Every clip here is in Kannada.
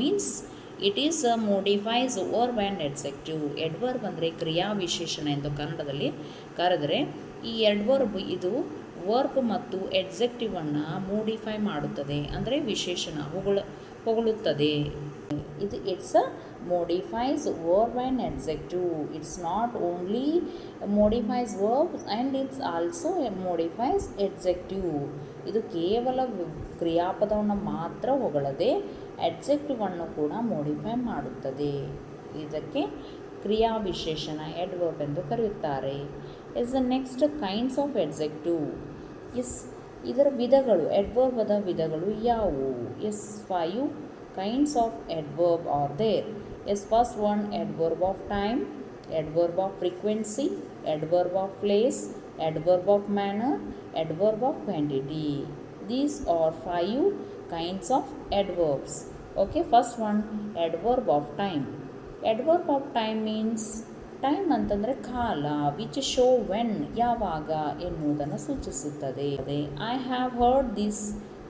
Means it is modifies verb and adjective. Adverb ಅಂದರೆ ಕ್ರಿಯಾ ವಿಶೇಷಣ ಎಂದು ಕನ್ನಡದಲ್ಲಿ ಕರೆದರೆ, ಈ ಎಡ್ವರ್ಬ್ ಇದು ವರ್ಬ್ ಮತ್ತು ಎಡ್ಜೆಕ್ಟಿವನ್ನು ಮೋಡಿಫೈ ಮಾಡುತ್ತದೆ, ಅಂದರೆ ವಿಶೇಷಣ ಹೊಗಳುತ್ತದೆ. ಇದು it's modifies verb and adjective. It's not only modifies verbs and it's also modifies adjective. ಇದು ಕೇವಲ ಕ್ರಿಯಾಪದವನ್ನು ಮಾತ್ರ ಹೊಗಳದೆ ಅಡ್ಜೆಕ್ಟಿವನ್ನು ಕೂಡ ಮೋಡಿಫೈ ಮಾಡುತ್ತದೆ. ಇದಕ್ಕೆ ಕ್ರಿಯಾ ವಿಶೇಷಣ ಎಡ್ವರ್ಬ್ ಎಂದು ಕರೆಯುತ್ತಾರೆ. Is the next kinds of adjective. ಇದರ ವಿಧಗಳು, ಎಡ್ವರ್ಬದ ವಿಧಗಳು ಯಾವುವು? 5 kinds of adverb are there. First one, adverb of time, adverb of frequency, adverb of place, adverb of manner, adverb of quantity. These are 5 kinds of adverbs. Okay, first one, adverb of time. Adverb of time means time ಅಂತಂದರೆ ಕಾಲ, ವಿಚ್ ಶೋ ವೆನ್, ಯಾವಾಗ ಎನ್ನುವುದನ್ನು ಸೂಚಿಸುತ್ತದೆ. I have heard this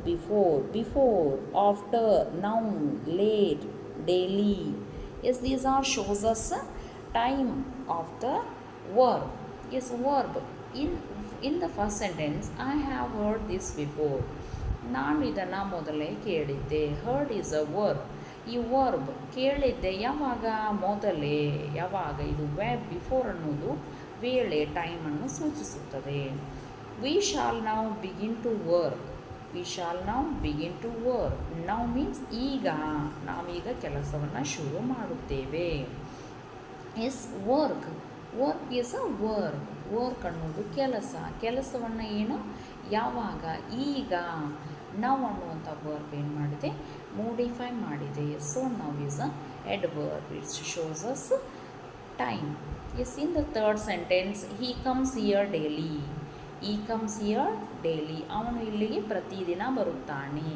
before, after, now, late, daily. Yes, these are shows us time of the verb. Yes, verb. In the first sentence, I have heard this before. ನಾನು ಇದನ್ನು ಮೊದಲೇ ಕೇಳಿದ್ದೆ. heard is a verb. ಈ ವರ್ಬ್ ಕೇಳಿದ್ದೆ ಯಾವಾಗ? ಮೊದಲೇ, ಯಾವಾಗ. ಇದು ಬಿಫೋರ್ ಅನ್ನೋದು ವೇಳೆ, ಟೈಮನ್ನು ಸೂಚಿಸುತ್ತದೆ. We shall now begin to work. We shall now begin to work. Now means ಈಗ, ನಾವೀಗ ಕೆಲಸವನ್ನು ಶುರು ಮಾಡುತ್ತೇವೆ. Yes, work. Work is a work. Work ಅನ್ನೋದು ಕೆಲಸ. ಕೆಲಸವನ್ನು ಏನು? ಯಾವಾಗ? ಈಗ. ನೌ ಅನ್ನುವಂಥ ವರ್ಬ್ ಏನು ಮಾಡಿದೆ? ಮೋಡಿಫೈ ಮಾಡಿದೆ. So now is a adverb. It shows us time. Yes, in the third sentence, he comes here daily. He comes here daily. ಅವನು ಇಲ್ಲಿಗೆ ಪ್ರತಿದಿನ ಬರುತ್ತಾನೆ.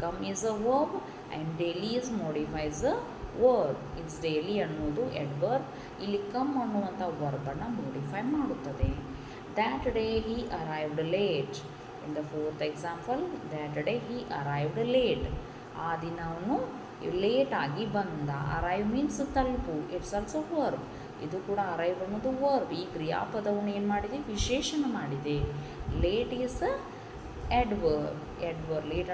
come is a verb and daily is modifies a verb. It's daily ಅನ್ನೋದು adverb. ಇಲ್ಲಿ come ಅನ್ನುವಂಥ ವರ್ಬನ್ನು ಮೋಡಿಫೈ ಮಾಡುತ್ತದೆ. that day he arrived late. in the fourth example, that day he arrived late. ಆ ದಿನ ಅವನು ಲೇಟ್ ಆಗಿ ಬಂದ. ಅರೈವ್ ಮೀನ್ಸ್ ತಲುಪು. It's also verb. ಇದು ಕೂಡ ಅರೈವ್ ಅನ್ನೋದು ವರ್ಬ್. ಈ ಕ್ರಿಯಾಪದವನ್ನು ಏನು ಮಾಡಿದೆ? ವಿಶೇಷಣ ಮಾಡಿದೆ. Late is a adverb. Late